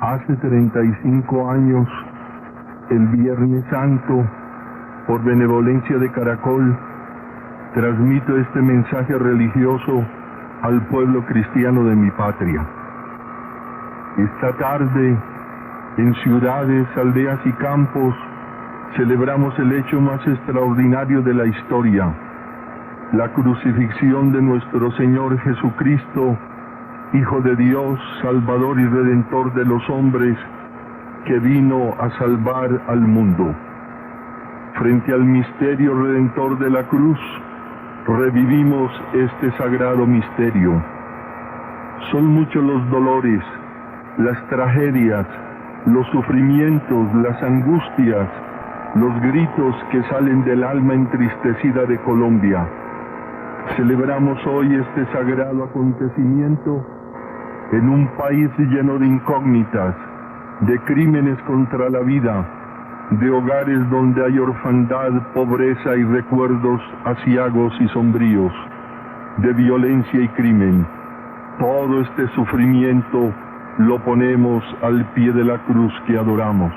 Hace 35 años, el Viernes Santo, por benevolencia de Caracol, transmito este mensaje religioso al pueblo cristiano de mi patria. Esta tarde, en ciudades, aldeas y campos, celebramos el hecho más extraordinario de la historia, la crucifixión de nuestro Señor Jesucristo, Hijo de Dios, Salvador y Redentor de los hombres, que vino a salvar al mundo. Frente al misterio redentor de la cruz, revivimos este sagrado misterio. Son muchos los dolores, las tragedias, los sufrimientos, las angustias, los gritos que salen del alma entristecida de Colombia. Celebramos hoy este sagrado acontecimiento en un país lleno de incógnitas, de crímenes contra la vida, de hogares donde hay orfandad, pobreza y recuerdos aciagos y sombríos, de violencia y crimen. Todo este sufrimiento lo ponemos al pie de la cruz que adoramos.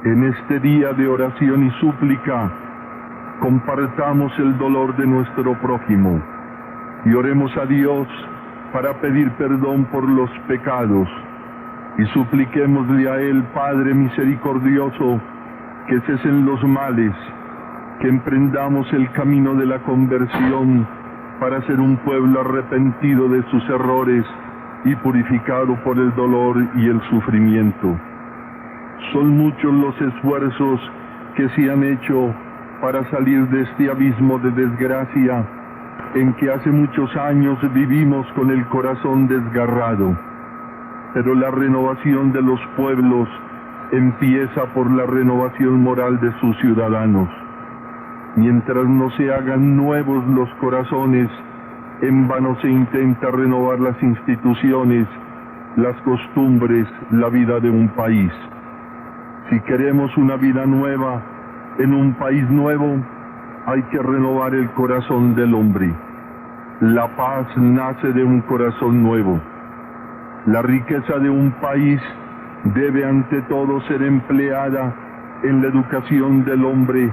En este día de oración y súplica, compartamos el dolor de nuestro prójimo y oremos a Dios para pedir perdón por los pecados y supliquémosle a Él, Padre misericordioso, que cesen los males, que emprendamos el camino de la conversión para ser un pueblo arrepentido de sus errores y purificado por el dolor y el sufrimiento. Son muchos los esfuerzos que se han hecho para salir de este abismo de desgracia en que hace muchos años vivimos con el corazón desgarrado. Pero la renovación de los pueblos empieza por la renovación moral de sus ciudadanos. Mientras no se hagan nuevos los corazones, en vano se intenta renovar las instituciones, las costumbres, la vida de un país. Si queremos una vida nueva en un país nuevo, hay que renovar el corazón del hombre. La paz nace de un corazón nuevo. La riqueza de un país debe ante todo ser empleada en la educación del hombre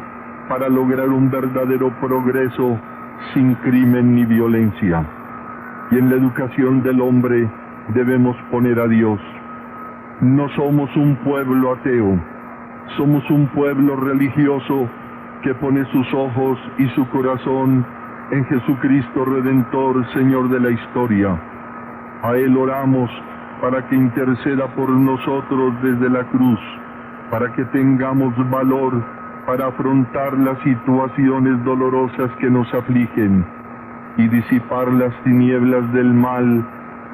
para lograr un verdadero progreso sin crimen ni violencia. Y en la educación del hombre debemos poner a Dios. No somos un pueblo ateo, somos un pueblo religioso que pone sus ojos y su corazón en Jesucristo Redentor, Señor de la historia. A Él oramos para que interceda por nosotros desde la cruz, para que tengamos valor para afrontar las situaciones dolorosas que nos afligen y disipar las tinieblas del mal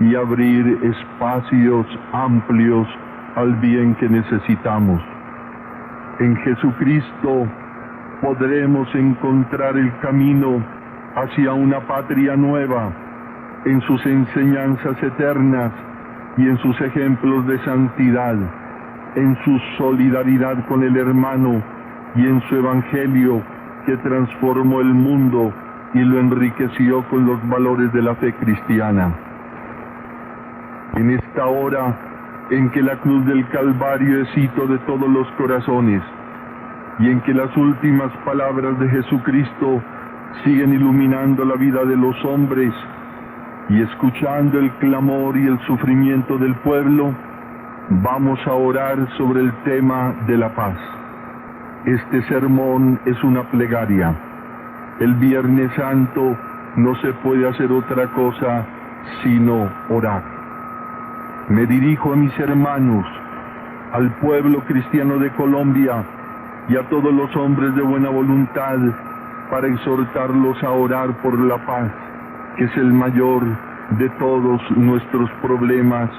y abrir espacios amplios al bien que necesitamos. En Jesucristo podremos encontrar el camino hacia una patria nueva, en sus enseñanzas eternas y en sus ejemplos de santidad, en su solidaridad con el hermano y en su evangelio que transformó el mundo y lo enriqueció con los valores de la fe cristiana. En esta hora en que la cruz del Calvario es hito de todos los corazones y en que las últimas palabras de Jesucristo siguen iluminando la vida de los hombres, y escuchando el clamor y el sufrimiento del pueblo, vamos a orar sobre el tema de la paz. Este sermón es una plegaria. El Viernes Santo no se puede hacer otra cosa sino orar. Me dirijo a mis hermanos, al pueblo cristiano de Colombia y a todos los hombres de buena voluntad para exhortarlos a orar por la paz, que es el mayor de todos nuestros problemas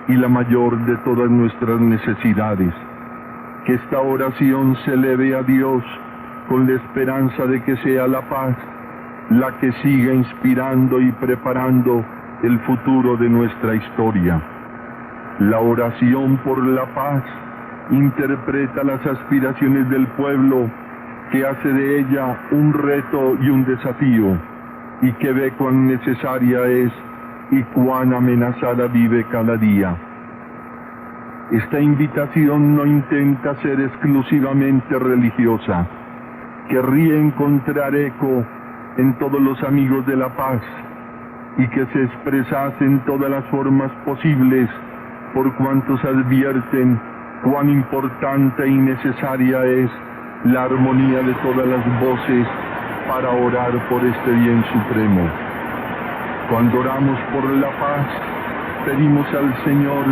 y la mayor de todas nuestras necesidades. Que esta oración se eleve a Dios con la esperanza de que sea la paz la que siga inspirando y preparando el futuro de nuestra historia. La oración por la paz interpreta las aspiraciones del pueblo, que hace de ella un reto y un desafío, y que ve cuán necesaria es y cuán amenazada vive cada día. Esta invitación no intenta ser exclusivamente religiosa. Querría encontrar eco en todos los amigos de la paz y que se expresase en todas las formas posibles por cuantos advierten cuán importante y necesaria es la armonía de todas las voces para orar por este bien supremo. Cuando oramos por la paz, pedimos al Señor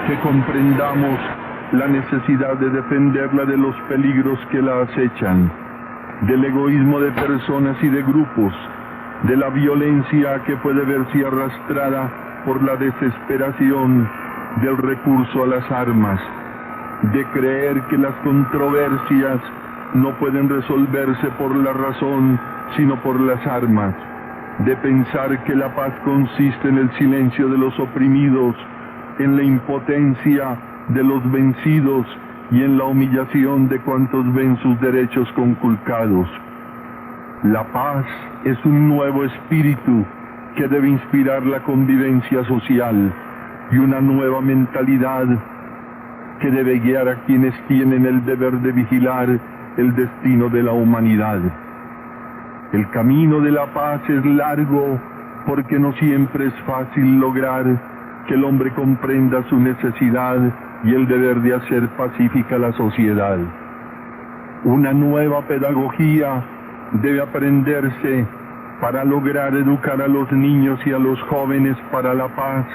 que comprendamos la necesidad de defenderla de los peligros que la acechan, del egoísmo de personas y de grupos, de la violencia que puede verse arrastrada por la desesperación del recurso a las armas, de creer que las controversias no pueden resolverse por la razón, sino por las armas, de pensar que la paz consiste en el silencio de los oprimidos, en la impotencia de los vencidos y en la humillación de cuantos ven sus derechos conculcados. La paz es un nuevo espíritu que debe inspirar la convivencia social y una nueva mentalidad que debe guiar a quienes tienen el deber de vigilar el destino de la humanidad. El camino de la paz es largo porque no siempre es fácil lograr que el hombre comprenda su necesidad y el deber de hacer pacífica la sociedad. Una nueva pedagogía debe aprenderse para lograr educar a los niños y a los jóvenes para la paz,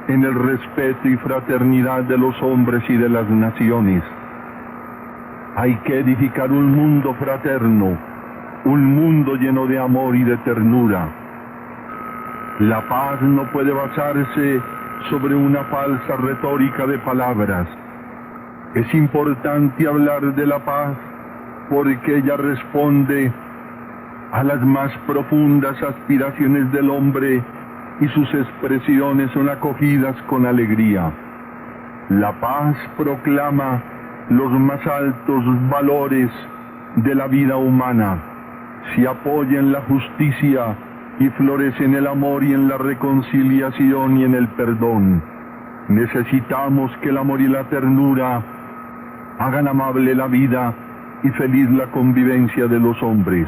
en el respeto y fraternidad de los hombres y de las naciones. Hay que edificar un mundo fraterno, un mundo lleno de amor y de ternura. La paz no puede basarse sobre una falsa retórica de palabras. Es importante hablar de la paz porque ella responde a las más profundas aspiraciones del hombre y sus expresiones son acogidas con alegría. La paz proclama los más altos valores de la vida humana, se apoya en la justicia y florece en el amor y en la reconciliación y en el perdón. Necesitamos que el amor y la ternura hagan amable la vida y feliz la convivencia de los hombres.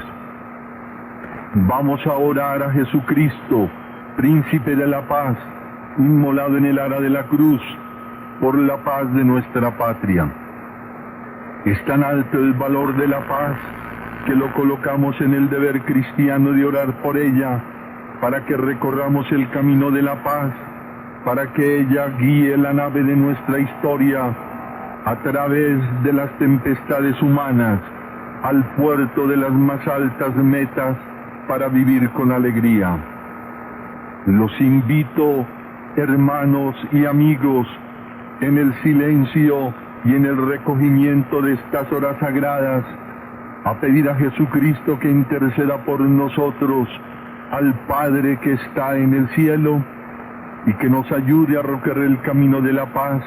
Vamos a orar a Jesucristo, Príncipe de la Paz, inmolado en el ara de la cruz, por la paz de nuestra patria. Es tan alto el valor de la paz que lo colocamos en el deber cristiano de orar por ella, para que recorramos el camino de la paz, para que ella guíe la nave de nuestra historia a través de las tempestades humanas, al puerto de las más altas metas, para vivir con alegría. Los invito, hermanos y amigos, en el silencio y en el recogimiento de estas horas sagradas, a pedir a Jesucristo que interceda por nosotros, al Padre que está en el cielo, y que nos ayude a recorrer el camino de la paz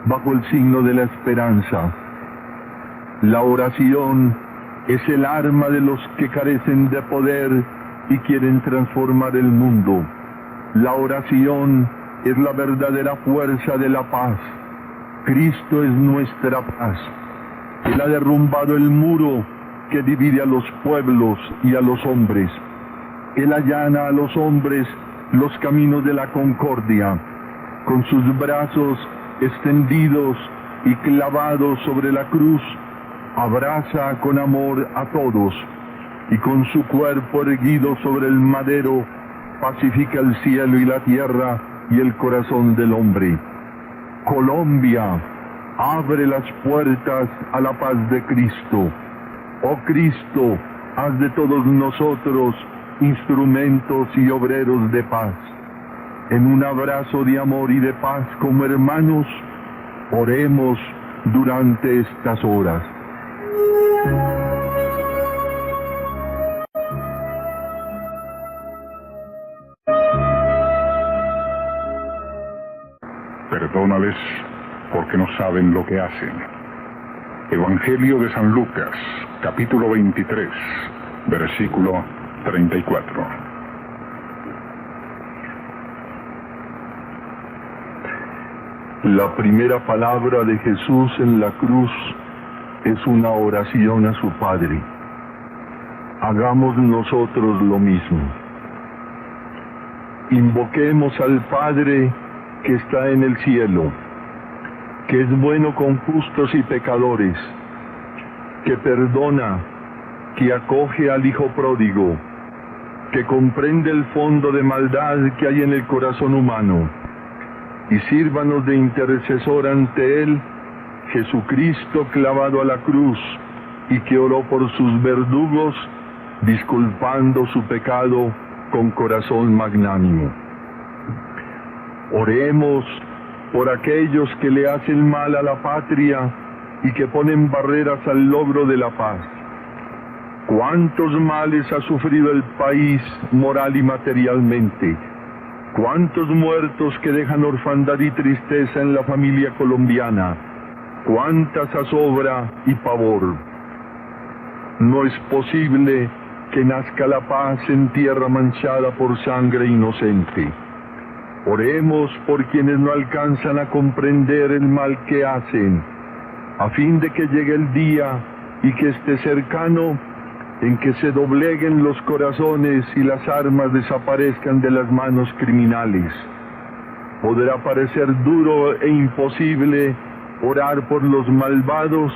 bajo el signo de la esperanza. La oración es el arma de los que carecen de poder y quieren transformar el mundo. La oración es la verdadera fuerza de la paz. Cristo es nuestra paz. Él ha derrumbado el muro que divide a los pueblos y a los hombres. Él allana a los hombres los caminos de la concordia. Con sus brazos extendidos y clavados sobre la cruz, abraza con amor a todos, y con su cuerpo erguido sobre el madero, pacifica el cielo y la tierra y el corazón del hombre. Colombia, abre las puertas a la paz de Cristo. Oh Cristo, haz de todos nosotros instrumentos y obreros de paz. En un abrazo de amor y de paz como hermanos, oremos durante estas horas. Perdónales porque no saben lo que hacen. Evangelio de San Lucas, capítulo 23, versículo 34. La primera palabra de Jesús en la cruz es una oración a su Padre. Hagamos nosotros lo mismo. Invoquemos al Padre que está en el cielo, que es bueno con justos y pecadores, que perdona, que acoge al Hijo pródigo, que comprende el fondo de maldad que hay en el corazón humano, y sírvanos de intercesor ante Él, Jesucristo clavado a la cruz, y que oró por sus verdugos, disculpando su pecado con corazón magnánimo. Oremos por aquellos que le hacen mal a la patria y que ponen barreras al logro de la paz. ¿Cuántos males ha sufrido el país moral y materialmente? ¿Cuántos muertos que dejan orfandad y tristeza en la familia colombiana? ¿Cuánta zozobra y pavor? No es posible que nazca la paz en tierra manchada por sangre inocente. Oremos por quienes no alcanzan a comprender el mal que hacen, a fin de que llegue el día y que esté cercano en que se dobleguen los corazones y las armas desaparezcan de las manos criminales. Podrá parecer duro e imposible orar por los malvados,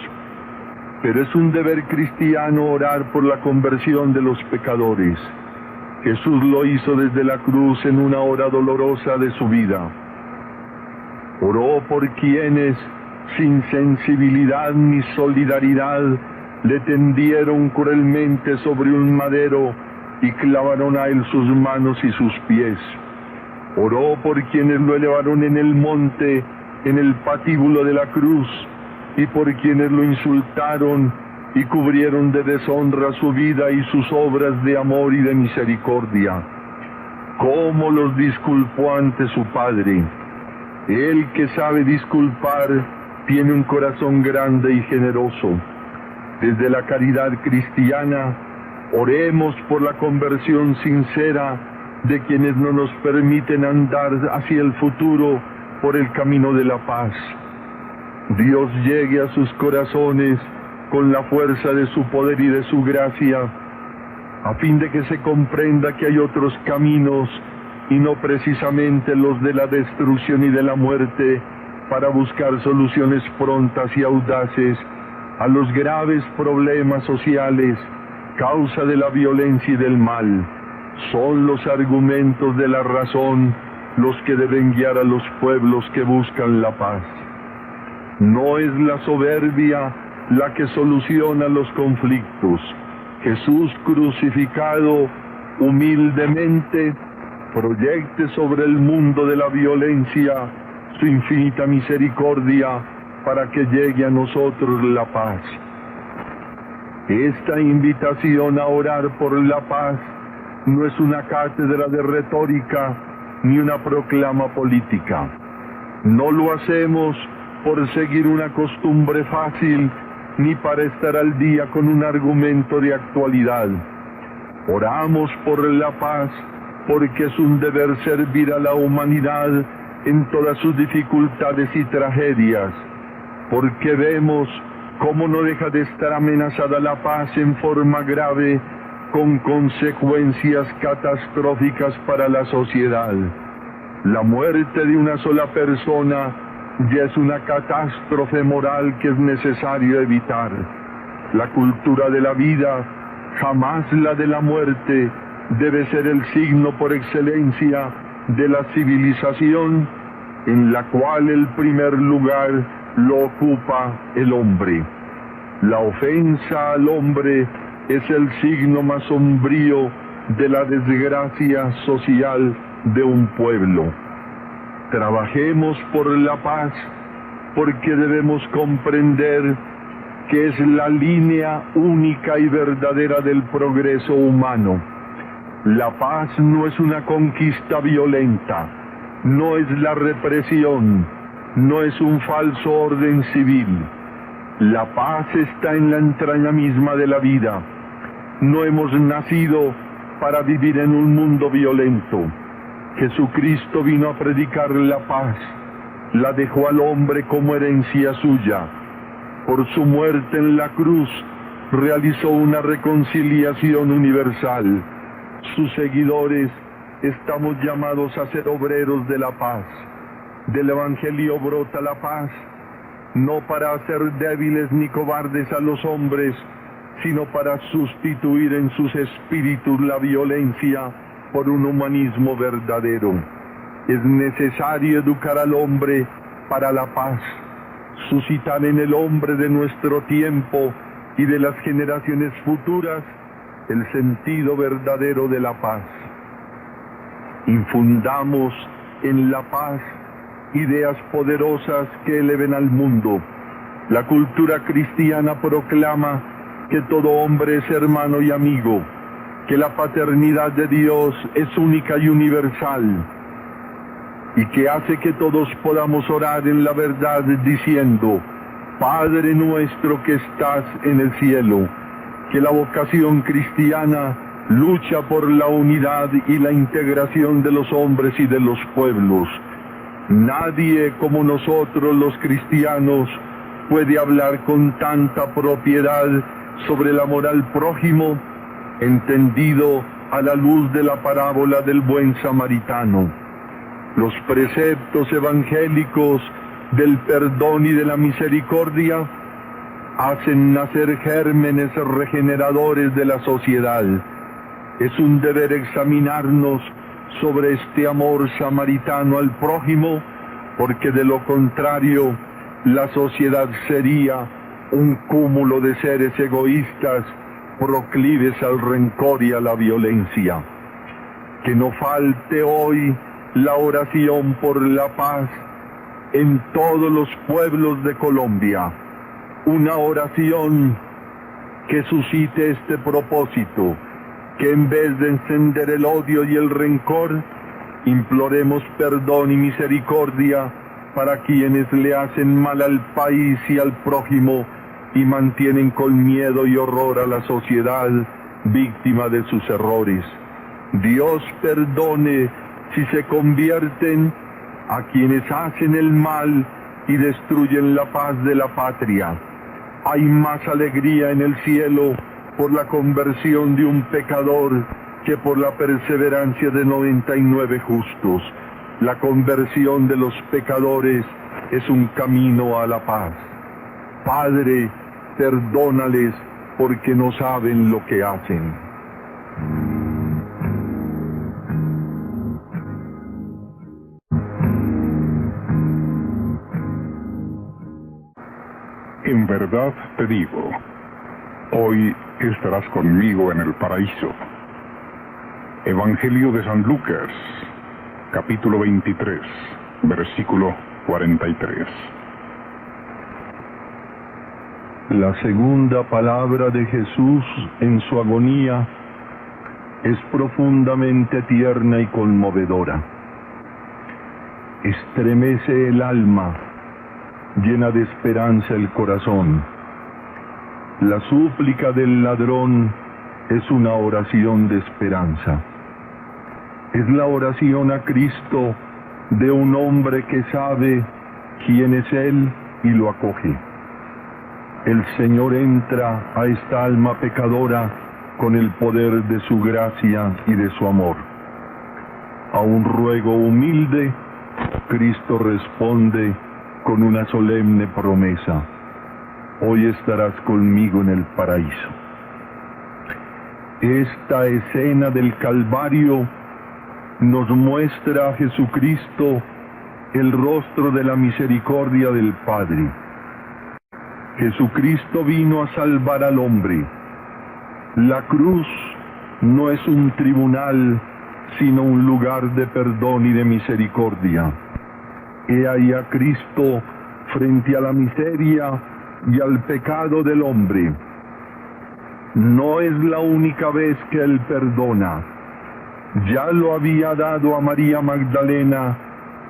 pero es un deber cristiano orar por la conversión de los pecadores. Jesús lo hizo desde la cruz en una hora dolorosa de su vida. Oró por quienes, sin sensibilidad ni solidaridad, le tendieron cruelmente sobre un madero y clavaron a él sus manos y sus pies. Oró por quienes lo elevaron en el monte, en el patíbulo de la cruz, y por quienes lo insultaron y cubrieron de deshonra su vida y sus obras de amor y de misericordia. ¿Cómo los disculpó ante su Padre? Él que sabe disculpar tiene un corazón grande y generoso. Desde la caridad cristiana, oremos por la conversión sincera de quienes no nos permiten andar hacia el futuro por el camino de la paz. Dios llegue a sus corazones con la fuerza de su poder y de su gracia, a fin de que se comprenda que hay otros caminos y no precisamente los de la destrucción y de la muerte, para buscar soluciones prontas y audaces a los graves problemas sociales, causa de la violencia y del mal. Son los argumentos de la razón los que deben guiar a los pueblos que buscan la paz. No es la soberbia la que soluciona los conflictos. Jesús crucificado humildemente proyecte sobre el mundo de la violencia su infinita misericordia para que llegue a nosotros la paz. Esta invitación a orar por la paz no es una cátedra de retórica ni una proclama política. No lo hacemos por seguir una costumbre fácil ni para estar al día con un argumento de actualidad. Oramos por la paz porque es un deber servir a la humanidad en todas sus dificultades y tragedias, porque vemos cómo no deja de estar amenazada la paz en forma grave, con consecuencias catastróficas para la sociedad. La muerte de una sola persona ya es una catástrofe moral que es necesario evitar. La cultura de la vida, jamás la de la muerte, debe ser el signo por excelencia de la civilización, en la cual el primer lugar lo ocupa el hombre. La ofensa al hombre es el signo más sombrío de la desgracia social de un pueblo. Trabajemos por la paz, porque debemos comprender que es la línea única y verdadera del progreso humano. La paz no es una conquista violenta, no es la represión, no es un falso orden civil. La paz está en la entraña misma de la vida. No hemos nacido para vivir en un mundo violento. Jesucristo vino a predicar la paz, la dejó al hombre como herencia suya. Por su muerte en la cruz, realizó una reconciliación universal. Sus seguidores estamos llamados a ser obreros de la paz. Del Evangelio brota la paz, no para hacer débiles ni cobardes a los hombres, sino para sustituir en sus espíritus la violencia por un humanismo verdadero. Es necesario educar al hombre para la paz, suscitar en el hombre de nuestro tiempo y de las generaciones futuras el sentido verdadero de la paz. Infundamos en la paz ideas poderosas que eleven al mundo. La cultura cristiana proclama que todo hombre es hermano y amigo, que la paternidad de Dios es única y universal, y que hace que todos podamos orar en la verdad diciendo: Padre nuestro que estás en el cielo. Que la vocación cristiana lucha por la unidad y la integración de los hombres y de los pueblos. Nadie como nosotros los cristianos puede hablar con tanta propiedad sobre el amor al prójimo, entendido a la luz de la parábola del buen samaritano. Los preceptos evangélicos del perdón y de la misericordia hacen nacer gérmenes regeneradores de la sociedad. Es un deber examinarnos sobre este amor samaritano al prójimo, porque de lo contrario, la sociedad sería un cúmulo de seres egoístas, proclives al rencor y a la violencia. Que no falte hoy la oración por la paz en todos los pueblos de Colombia. Una oración que suscite este propósito, que en vez de encender el odio y el rencor, imploremos perdón y misericordia para quienes le hacen mal al país y al prójimo y mantienen con miedo y horror a la sociedad víctima de sus errores. Dios perdone si se convierten a quienes hacen el mal y destruyen la paz de la patria. Hay más alegría en el cielo por la conversión de un pecador que por la perseverancia de 99 justos. La conversión de los pecadores es un camino a la paz. Padre, perdónales porque no saben lo que hacen. En verdad te digo, hoy estarás conmigo en el paraíso. Evangelio de San Lucas, capítulo 23, versículo 43. La segunda palabra de Jesús en su agonía es profundamente tierna y conmovedora. Estremece el alma, llena de esperanza el corazón. La súplica del ladrón es una oración de esperanza. Es la oración a Cristo de un hombre que sabe quién es Él y lo acoge. El Señor entra a esta alma pecadora con el poder de su gracia y de su amor. A un ruego humilde, Cristo responde con una solemne promesa: hoy estarás conmigo en el paraíso. Esta escena del Calvario nos muestra a Jesucristo el rostro de la misericordia del Padre. Jesucristo vino a salvar al hombre. La cruz no es un tribunal, sino un lugar de perdón y de misericordia. He ahí a Cristo frente a la miseria y al pecado del hombre. No es la única vez que Él perdona. Ya lo había dado a María Magdalena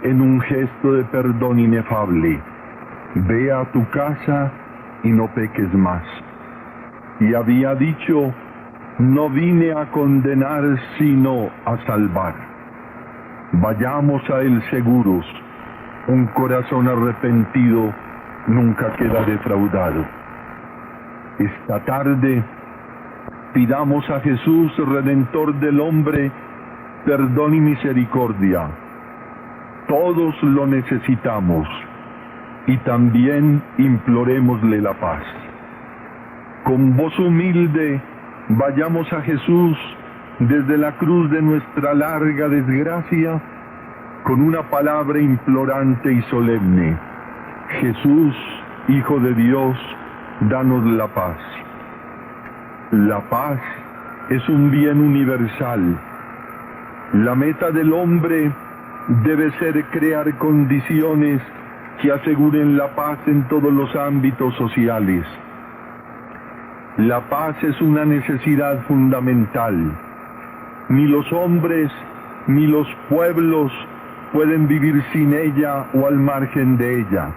en un gesto de perdón inefable: ve a tu casa y no peques más. Y había dicho: no vine a condenar sino a salvar. Vayamos a Él seguros. Un corazón arrepentido nunca queda defraudado. Esta tarde pidamos a Jesús, Redentor del hombre, perdón y misericordia. Todos lo necesitamos y también implorémosle la paz. Con voz humilde vayamos a Jesús desde la cruz de nuestra larga desgracia con una palabra implorante y solemne: Jesús, Hijo de Dios, danos la paz. La paz es un bien universal. La meta del hombre debe ser crear condiciones que aseguren la paz en todos los ámbitos sociales. La paz es una necesidad fundamental. Ni los hombres ni los pueblos pueden vivir sin ella o al margen de ella.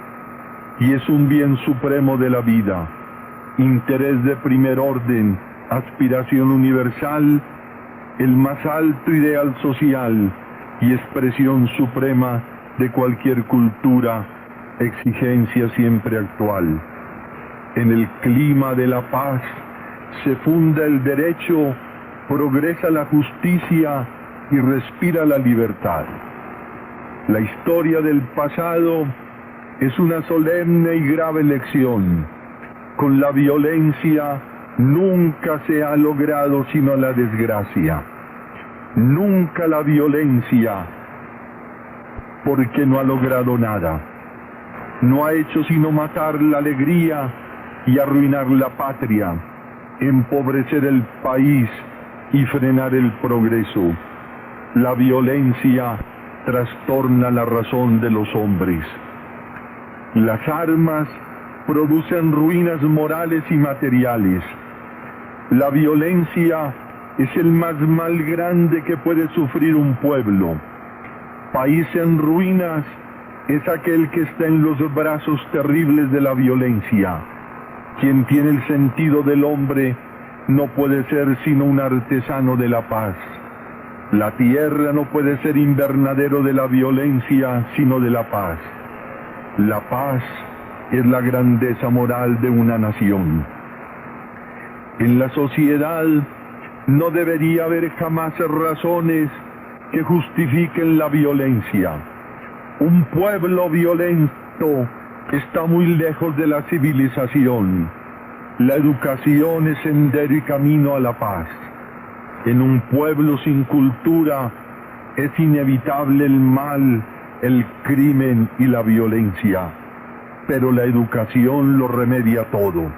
Y es un bien supremo de la vida, interés de primer orden, aspiración universal, el más alto ideal social y expresión suprema de cualquier cultura, exigencia siempre actual. En el clima de la paz se funda el derecho, progresa la justicia y respira la libertad. La historia del pasado es una solemne y grave lección. Con la violencia nunca se ha logrado sino la desgracia. Nunca la violencia, porque no ha logrado nada. No ha hecho sino matar la alegría y arruinar la patria, empobrecer el país y frenar el progreso. La violencia trastorna la razón de los hombres. Las armas producen ruinas morales y materiales. La violencia es el más mal grande que puede sufrir un pueblo. País en ruinas es aquel que está en los brazos terribles de la violencia. Quien tiene el sentido del hombre no puede ser sino un artesano de la paz. La tierra no puede ser invernadero de la violencia, sino de la paz. La paz es la grandeza moral de una nación. En la sociedad no debería haber jamás razones que justifiquen la violencia. Un pueblo violento está muy lejos de la civilización. La educación es sendero y camino a la paz. En un pueblo sin cultura es inevitable el mal, el crimen y la violencia, pero la educación lo remedia todo.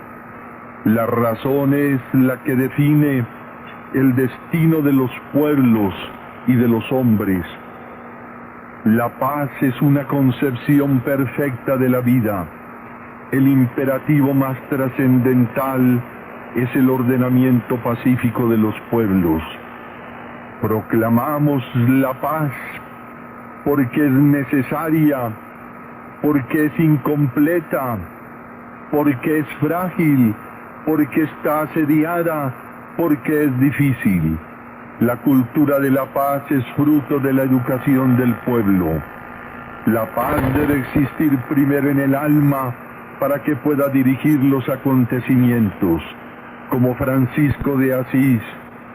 La razón es la que define el destino de los pueblos y de los hombres. La paz es una concepción perfecta de la vida. El imperativo más trascendental es el ordenamiento pacífico de los pueblos. Proclamamos la paz porque es necesaria, porque es incompleta, porque es frágil, porque está asediada, porque es difícil. La cultura de la paz es fruto de la educación del pueblo. La paz debe existir primero en el alma para que pueda dirigir los acontecimientos. Como Francisco de Asís,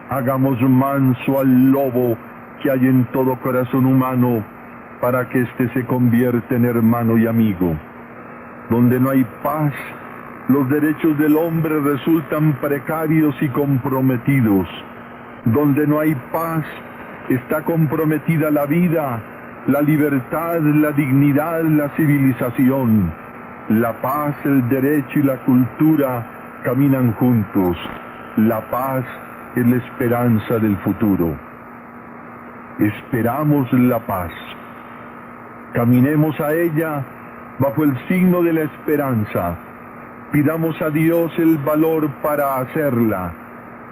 hagamos manso al lobo que hay en todo corazón humano para que éste se convierta en hermano y amigo. Donde no hay paz, los derechos del hombre resultan precarios y comprometidos. Donde no hay paz, está comprometida la vida, la libertad, la dignidad, la civilización. La paz, el derecho y la cultura caminan juntos. La paz es la esperanza del futuro. Esperamos la paz. Caminemos a ella bajo el signo de la esperanza. Pidamos a Dios el valor para hacerla.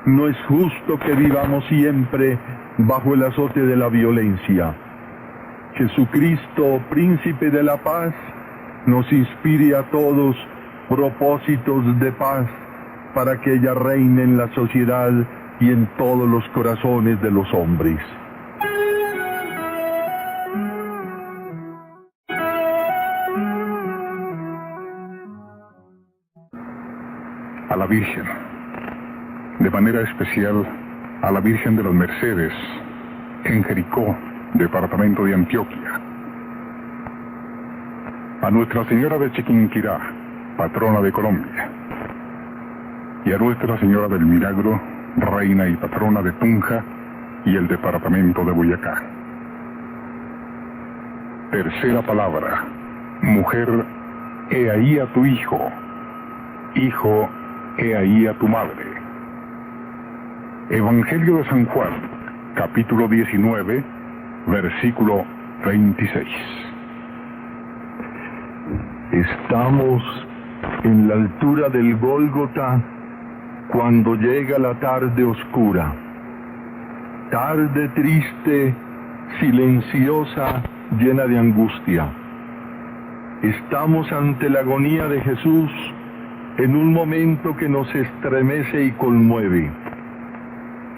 No es justo que vivamos siempre bajo el azote de la violencia. Jesucristo, príncipe de la paz, nos inspire a todos propósitos de paz para que ella reine en la sociedad y en todos los corazones de los hombres. a la Virgen, de manera especial a la Virgen de las Mercedes, en Jericó, departamento de Antioquia, a Nuestra Señora de Chiquinquirá, patrona de Colombia, y a Nuestra Señora del Milagro, reina y patrona de Tunja y el departamento de Boyacá. Tercera palabra: mujer, he ahí a tu hijo; hijo, he ahí a tu madre. Evangelio de San Juan, capítulo 19, versículo 26. Estamos en la altura del Gólgota cuando llega la tarde oscura, tarde triste, silenciosa, llena de angustia. Estamos ante la agonía de Jesús en un momento que nos estremece y conmueve.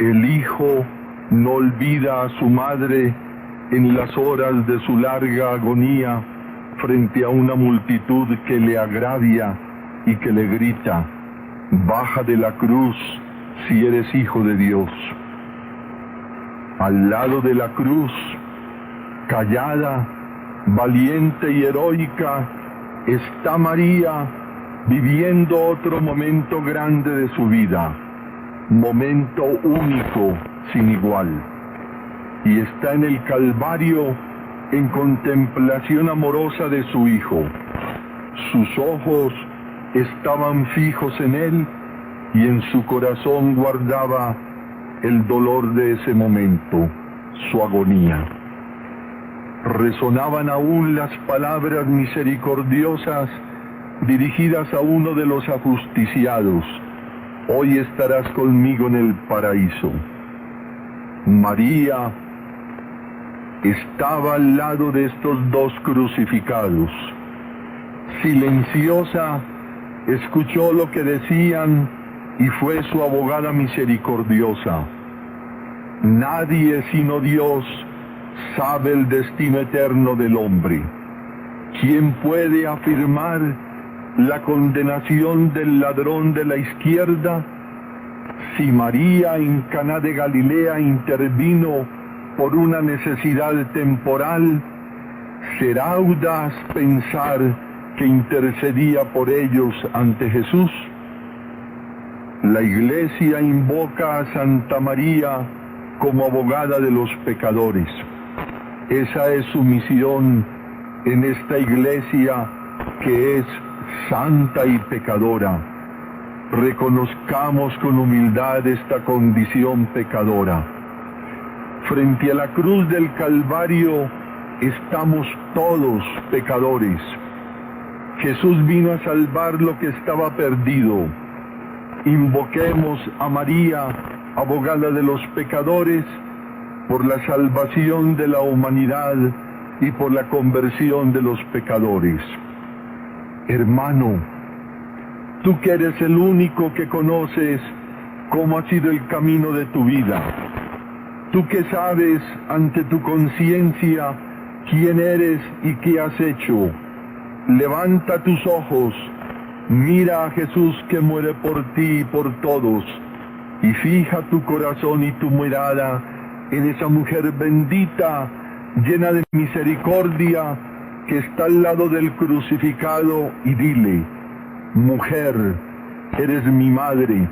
El Hijo no olvida a su madre en las horas de su larga agonía frente a una multitud que le agravia y que le grita: baja de la cruz si eres Hijo de Dios. Al lado de la cruz, callada, valiente y heroica, está María viviendo otro momento grande de su vida, momento único, sin igual. Y está en el Calvario en contemplación amorosa de su Hijo. Sus ojos estaban fijos en Él y en su corazón guardaba el dolor de ese momento, su agonía. Resonaban aún las palabras misericordiosas dirigidas a uno de los ajusticiados: hoy estarás conmigo en el paraíso. María estaba al lado de estos dos crucificados. Silenciosa, escuchó lo que decían y fue su abogada misericordiosa. Nadie sino Dios sabe el destino eterno del hombre. ¿Quién puede afirmar la condenación del ladrón de la izquierda? Si María en Caná de Galilea intervino por una necesidad temporal, ¿será audaz pensar que intercedía por ellos ante Jesús? La Iglesia invoca a Santa María como abogada de los pecadores. Esa es su misión en esta Iglesia que es santa y pecadora. Reconozcamos con humildad esta condición pecadora. Frente a la cruz del Calvario estamos todos pecadores. Jesús vino a salvar lo que estaba perdido. Invoquemos a María, abogada de los pecadores, por la salvación de la humanidad y por la conversión de los pecadores. Hermano, tú que eres el único que conoces cómo ha sido el camino de tu vida, tú que sabes ante tu conciencia quién eres y qué has hecho, levanta tus ojos, mira a Jesús que muere por ti y por todos, y fija tu corazón y tu mirada en esa mujer bendita, llena de misericordia, que está al lado del crucificado, y dile: mujer, eres mi madre,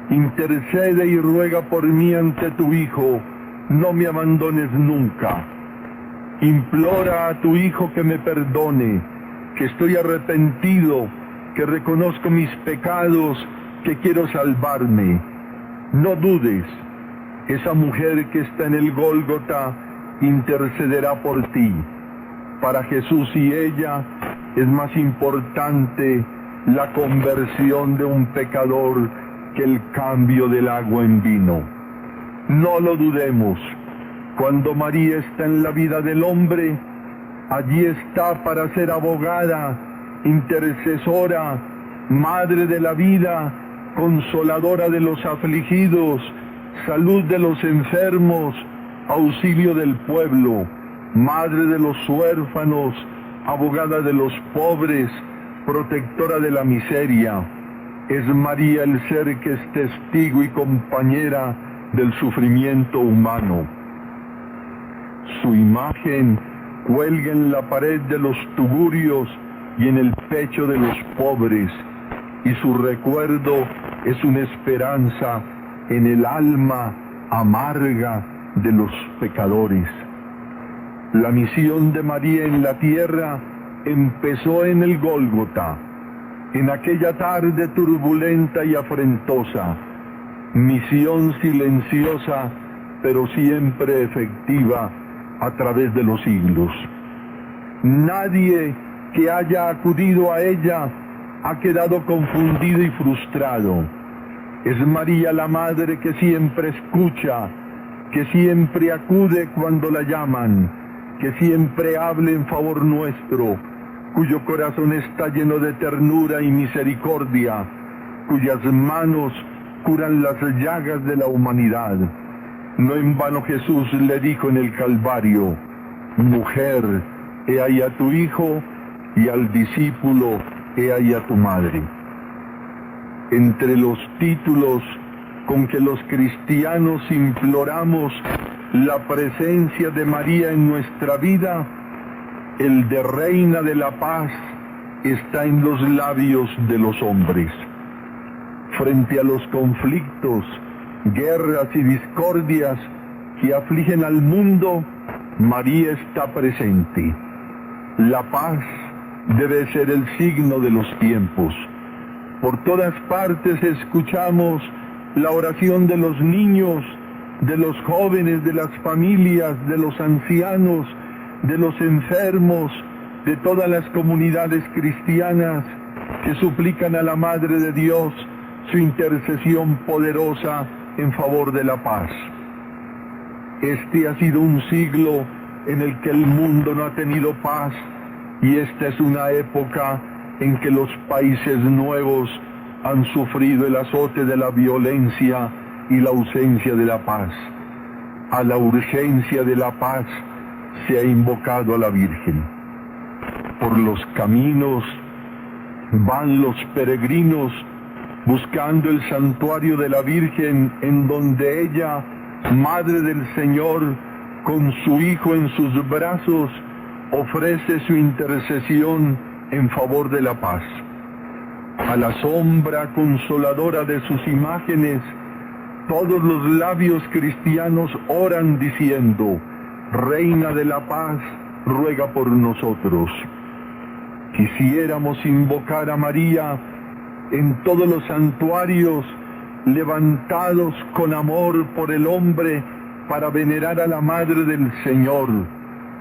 intercede y ruega por mí ante tu Hijo, no me abandones nunca. Implora a tu Hijo que me perdone, que estoy arrepentido, que reconozco mis pecados, que quiero salvarme. No dudes, esa mujer que está en el Gólgota intercederá por ti. Para Jesús y ella es más importante la conversión de un pecador que el cambio del agua en vino. No lo dudemos, cuando María está en la vida del hombre, allí está para ser abogada, intercesora, madre de la vida, consoladora de los afligidos, salud de los enfermos, auxilio del pueblo, madre de los huérfanos, abogada de los pobres, protectora de la miseria. Es María el ser que es testigo y compañera del sufrimiento humano. Su imagen cuelga en la pared de los tugurios y en el pecho de los pobres, y su recuerdo es una esperanza en el alma amarga de los pecadores. La misión de María en la tierra empezó en el Gólgota, en aquella tarde turbulenta y afrentosa, misión silenciosa, pero siempre efectiva a través de los siglos. Nadie que haya acudido a ella ha quedado confundido y frustrado. Es María la Madre que siempre escucha, que siempre acude cuando la llaman, que siempre habla en favor nuestro, cuyo corazón está lleno de ternura y misericordia, cuyas manos curan las llagas de la humanidad. No en vano Jesús le dijo en el Calvario: mujer, he ahí a tu hijo, y al discípulo, he ahí a tu madre. Entre los títulos con que los cristianos imploramos la presencia de María en nuestra vida, el de Reina de la Paz está en los labios de los hombres. Frente a los conflictos, guerras y discordias que afligen al mundo, María está presente. La paz debe ser el signo de los tiempos. Por todas partes escuchamos la oración de los niños, de los jóvenes, de las familias, de los ancianos, de los enfermos, de todas las comunidades cristianas que suplican a la Madre de Dios su intercesión poderosa en favor de la paz. Este ha sido un siglo en el que el mundo no ha tenido paz, y esta es una época en que los países nuevos han sufrido el azote de la violencia y la ausencia de la paz. A la urgencia de la paz se ha invocado a la Virgen. Por los caminos van los peregrinos buscando el santuario de la Virgen, en donde ella, Madre del Señor, con su Hijo en sus brazos, ofrece su intercesión en favor de la paz. A la sombra consoladora de sus imágenes, todos los labios cristianos oran diciendo: Reina de la Paz, ruega por nosotros. Quisiéramos invocar a María en todos los santuarios, levantados con amor por el hombre para venerar a la Madre del Señor,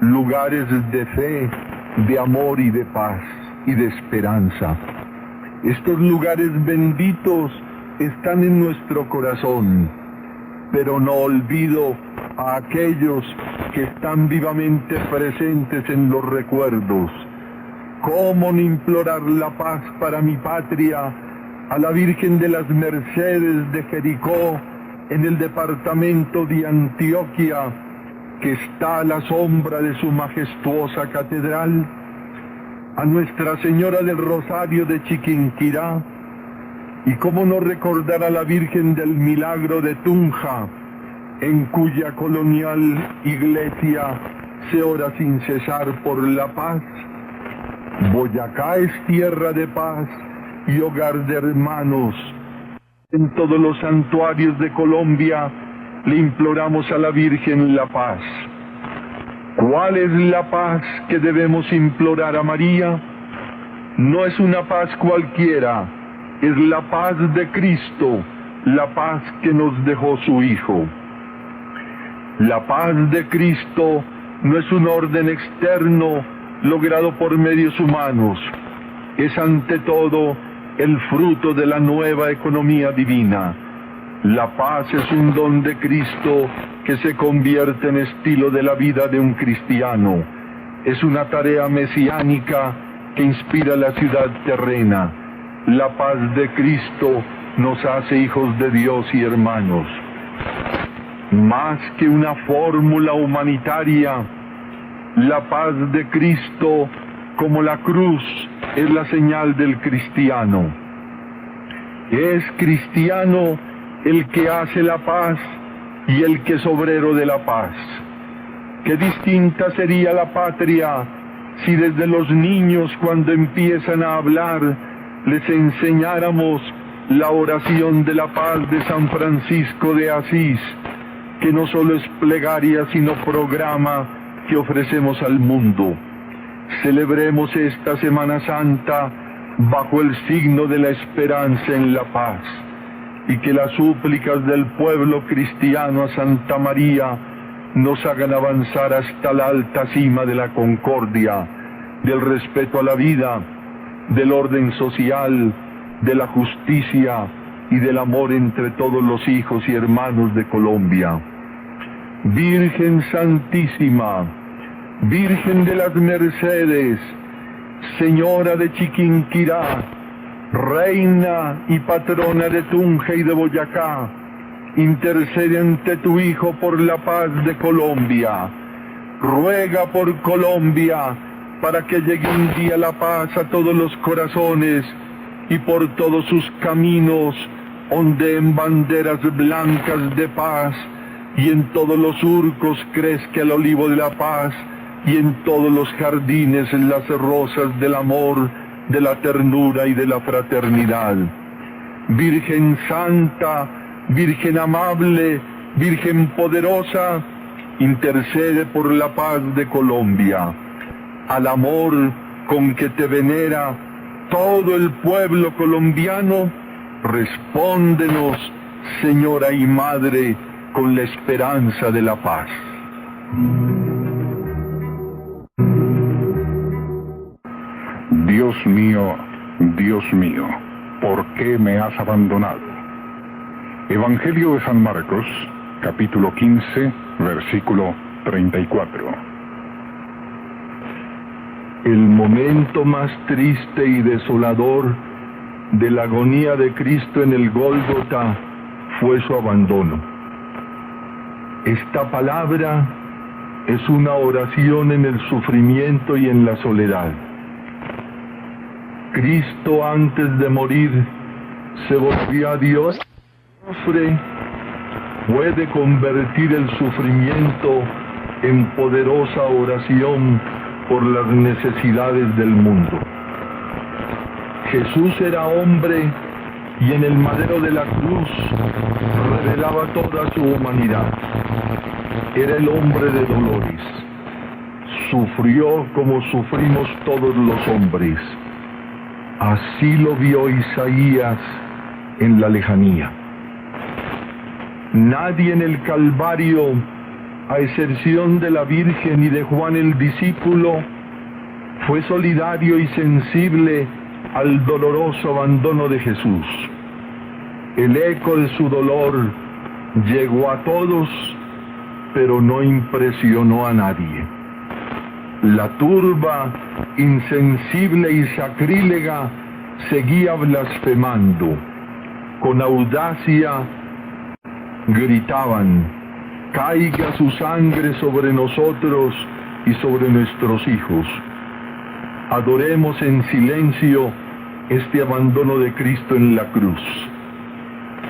lugares de fe, de amor y de paz y de esperanza. Estos lugares benditos están en nuestro corazón, pero no olvido a aquellos que están vivamente presentes en los recuerdos. ¿Cómo no implorar la paz para mi patria a la Virgen de las Mercedes de Jericó, en el departamento de Antioquia, que está a la sombra de su majestuosa catedral? A Nuestra Señora del Rosario de Chiquinquirá, y cómo no recordar a la Virgen del Milagro de Tunja, en cuya colonial iglesia se ora sin cesar por la paz. Boyacá es tierra de paz y hogar de hermanos. En todos los santuarios de Colombia le imploramos a la Virgen la paz. ¿Cuál es la paz que debemos implorar a María? No es una paz cualquiera, es la paz de Cristo, la paz que nos dejó su Hijo. La paz de Cristo no es un orden externo logrado por medios humanos, es ante todo el fruto de la nueva economía divina. La paz es un don de Cristo que se convierte en estilo de la vida de un cristiano. Es una tarea mesiánica que inspira la ciudad terrena. La paz de Cristo nos hace hijos de Dios y hermanos. Más que una fórmula humanitaria, la paz de Cristo, como la cruz, es la señal del cristiano. Es cristiano el que hace la paz y el que es obrero de la paz. Qué distinta sería la patria si desde los niños, cuando empiezan a hablar, les enseñáramos la oración de la paz de San Francisco de Asís, que no solo es plegaria, sino programa que ofrecemos al mundo. Celebremos esta Semana Santa bajo el signo de la esperanza en la paz, y que las súplicas del pueblo cristiano a Santa María nos hagan avanzar hasta la alta cima de la concordia, del respeto a la vida, del orden social, de la justicia y del amor entre todos los hijos y hermanos de Colombia. Virgen Santísima, Virgen de las Mercedes, Señora de Chiquinquirá, Reina y Patrona de Tunja y de Boyacá, intercede ante tu Hijo por la paz de Colombia. Ruega por Colombia para que llegue un día la paz a todos los corazones y por todos sus caminos ondeen banderas blancas de paz, y en todos los surcos crezca el olivo de la paz, y en todos los jardines las rosas del amor, de la ternura y de la fraternidad. Virgen Santa, Virgen amable, Virgen poderosa, intercede por la paz de Colombia. Al amor con que te venera todo el pueblo colombiano, respóndenos, Señora y Madre, con la esperanza de la paz. Dios mío, ¿por qué me has abandonado? Evangelio de San Marcos, capítulo 15, versículo 34. El momento más triste y desolador de la agonía de Cristo en el Gólgota fue su abandono. Esta palabra es una oración en el sufrimiento y en la soledad. Cristo, antes de morir, se volvió a Dios. Puede convertir el sufrimiento en poderosa oración por las necesidades del mundo. Jesús era hombre y en el madero de la cruz revelaba toda su humanidad. Era el hombre de dolores. Sufrió como sufrimos todos los hombres. Así lo vio Isaías en la lejanía. Nadie en el Calvario, a excepción de la Virgen y de Juan el discípulo, fue solidario y sensible al doloroso abandono de Jesús. El eco de su dolor llegó a todos, pero no impresionó a nadie. La turba, insensible y sacrílega, seguía blasfemando. Con audacia gritaban: caiga su sangre sobre nosotros y sobre nuestros hijos. Adoremos en silencio este abandono de Cristo en la cruz.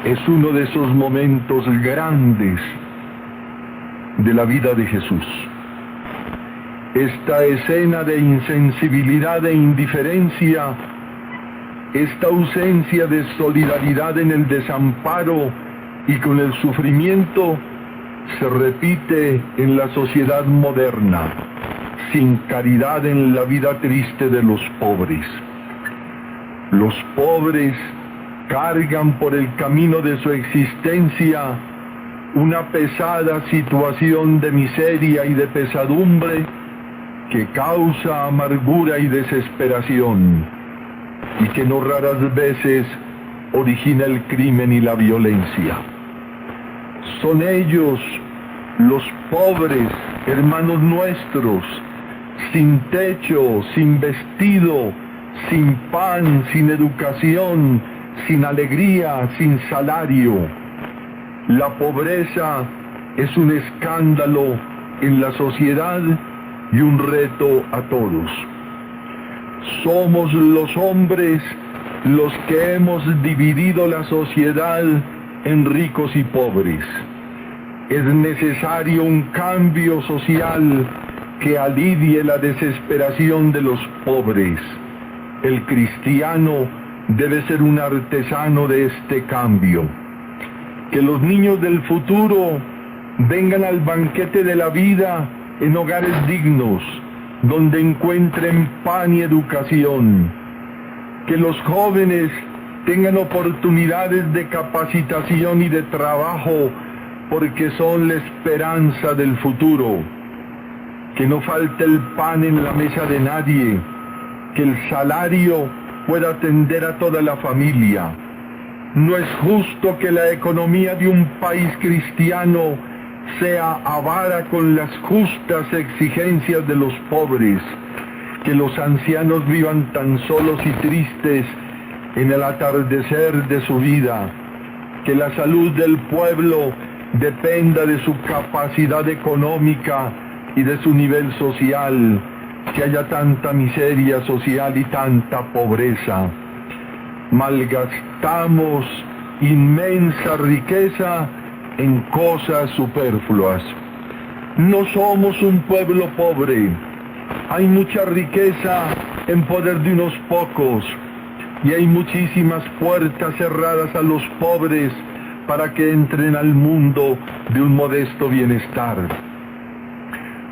Es uno de esos momentos grandes de la vida de Jesús. Esta escena de insensibilidad e indiferencia, esta ausencia de solidaridad en el desamparo y con el sufrimiento, se repite en la sociedad moderna, sin caridad en la vida triste de los pobres. Los pobres cargan por el camino de su existencia una pesada situación de miseria y de pesadumbre que causa amargura y desesperación, y que no raras veces origina el crimen y la violencia. Son ellos, los pobres, hermanos nuestros, sin techo, sin vestido, sin pan, sin educación, sin alegría, sin salario. La pobreza es un escándalo en la sociedad y un reto a todos. Somos los hombres los que hemos dividido la sociedad en ricos y pobres. Es necesario un cambio social que alivie la desesperación de los pobres. El cristiano debe ser un artesano de este cambio. Que los niños del futuro vengan al banquete de la vida en hogares dignos, donde encuentren pan y educación. Que los jóvenes tengan oportunidades de capacitación y de trabajo, porque son la esperanza del futuro. Que no falte el pan en la mesa de nadie, que el salario pueda atender a toda la familia. No es justo que la economía de un país cristiano sea avara con las justas exigencias de los pobres, que los ancianos vivan tan solos y tristes en el atardecer de su vida, que la salud del pueblo dependa de su capacidad económica y de su nivel social, que haya tanta miseria social y tanta pobreza. Malgastamos inmensa riqueza en cosas superfluas. No somos un pueblo pobre. Hay mucha riqueza en poder de unos pocos y hay muchísimas puertas cerradas a los pobres para que entren al mundo de un modesto bienestar.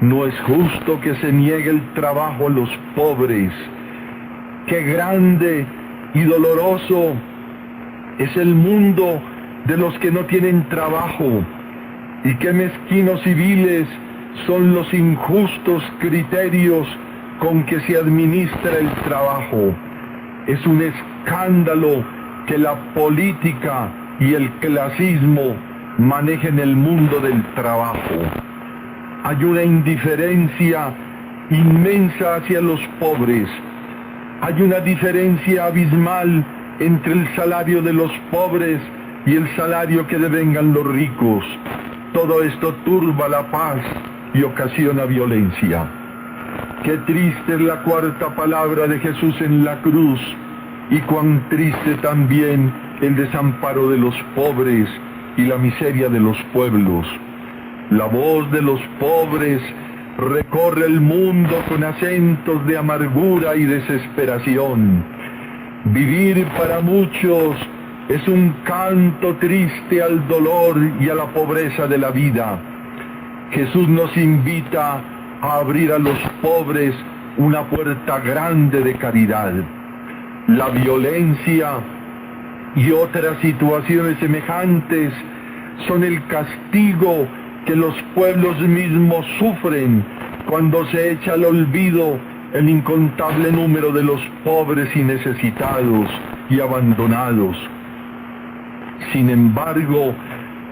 No es justo que se niegue el trabajo a los pobres. Qué grande y doloroso es el mundo de los que no tienen trabajo, y qué mezquinos y viles son los injustos criterios con que se administra el trabajo. Es un escándalo que la política y el clasismo manejen el mundo del trabajo. Hay una indiferencia inmensa hacia los pobres. Hay una diferencia abismal entre el salario de los pobres y el salario que devengan los ricos. Todo esto turba la paz y ocasiona violencia. Qué triste es la cuarta palabra de Jesús en la cruz, y cuán triste también el desamparo de los pobres y la miseria de los pueblos. La voz de los pobres recorre el mundo con acentos de amargura y desesperación. Vivir para muchos es un canto triste al dolor y a la pobreza de la vida. Jesús nos invita a abrir a los pobres una puerta grande de caridad. La violencia y otras situaciones semejantes son el castigo que los pueblos mismos sufren cuando se echa al olvido el incontable número de los pobres y necesitados y abandonados. Sin embargo,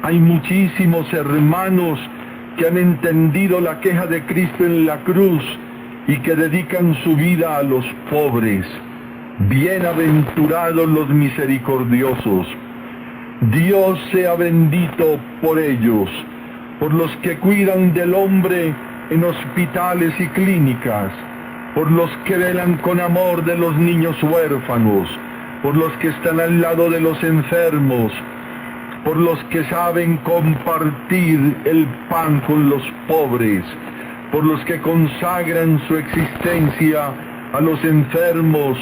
hay muchísimos hermanos que han entendido la queja de Cristo en la cruz y que dedican su vida a los pobres. Bienaventurados los misericordiosos. Dios sea bendito por ellos, por los que cuidan del hombre en hospitales y clínicas, por los que velan con amor de los niños huérfanos, por los que están al lado de los enfermos, por los que saben compartir el pan con los pobres, por los que consagran su existencia a los enfermos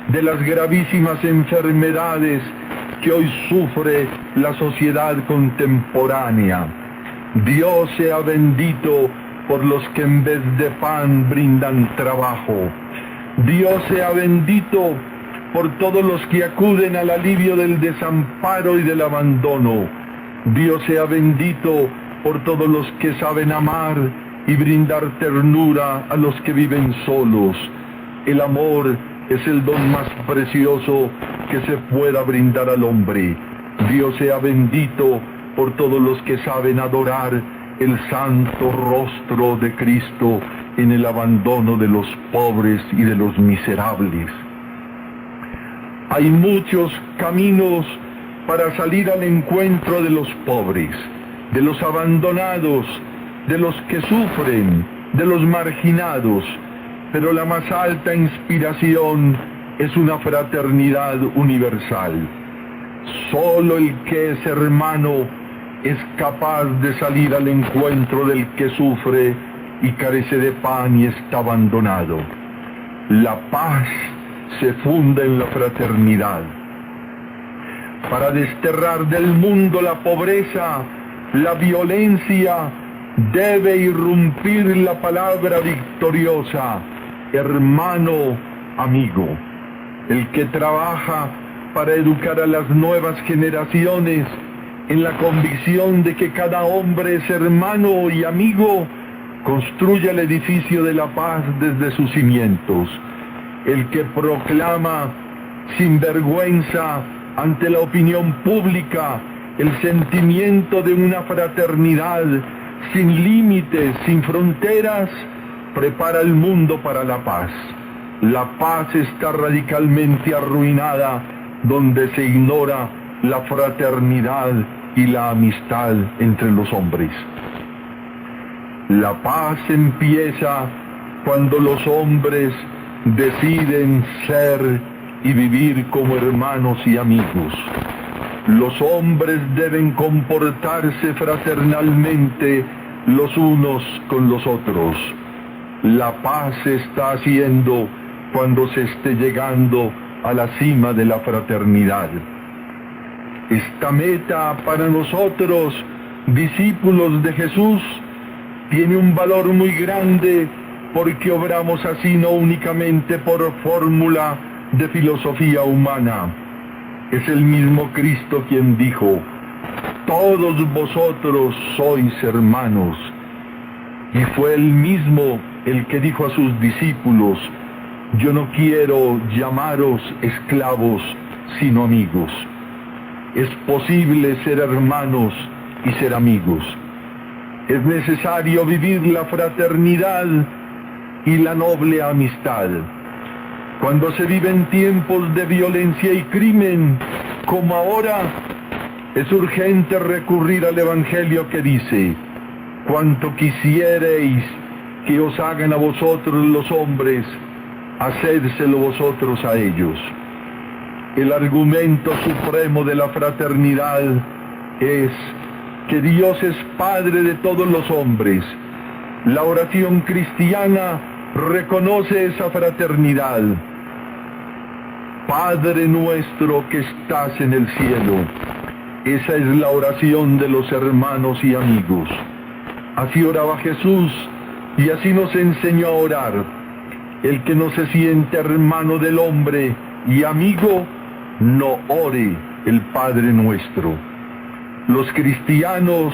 de las gravísimas enfermedades que hoy sufre la sociedad contemporánea. Dios sea bendito por los que en vez de pan brindan trabajo. Dios sea bendito por todos los que acuden al alivio del desamparo y del abandono. Dios sea bendito por todos los que saben amar y brindar ternura a los que viven solos. El amor es el don más precioso que se pueda brindar al hombre. Dios sea bendito por todos los que saben adorar el santo rostro de Cristo en el abandono de los pobres y de los miserables. Hay muchos caminos para salir al encuentro de los pobres, de los abandonados, de los que sufren, de los marginados, pero la más alta inspiración es una fraternidad universal. Solo el que es hermano es capaz de salir al encuentro del que sufre y carece de pan y está abandonado. La paz se funda en la fraternidad. Para desterrar del mundo la pobreza, la violencia, debe irrumpir la palabra victoriosa: hermano, amigo. El que trabaja para educar a las nuevas generaciones en la convicción de que cada hombre es hermano y amigo, construye el edificio de la paz desde sus cimientos. El que proclama sin vergüenza ante la opinión pública el sentimiento de una fraternidad sin límites, sin fronteras, prepara el mundo para la paz. La paz está radicalmente arruinada donde se ignora la fraternidad y la amistad entre los hombres. La paz empieza cuando los hombres deciden ser y vivir como hermanos y amigos. Los hombres deben comportarse fraternalmente los unos con los otros. La paz se está haciendo cuando se esté llegando a la cima de la fraternidad. Esta meta para nosotros, discípulos de Jesús, tiene un valor muy grande porque obramos así no únicamente por fórmula de filosofía humana. Es el mismo Cristo quien dijo: todos vosotros sois hermanos. Y fue él mismo el que dijo a sus discípulos: yo no quiero llamaros esclavos, sino amigos. Es posible ser hermanos y ser amigos. Es necesario vivir la fraternidad y la noble amistad. Cuando se viven tiempos de violencia y crimen, como ahora, es urgente recurrir al Evangelio que dice: cuanto quisiereis que os hagan a vosotros los hombres, hacédselo vosotros a ellos. El argumento supremo de la fraternidad es que Dios es Padre de todos los hombres. La oración cristiana reconoce esa fraternidad. Padre nuestro que estás en el cielo. Esa es la oración de los hermanos y amigos. Así oraba Jesús y así nos enseñó a orar. El que no se siente hermano del hombre y amigo, no ore el Padre nuestro. Los cristianos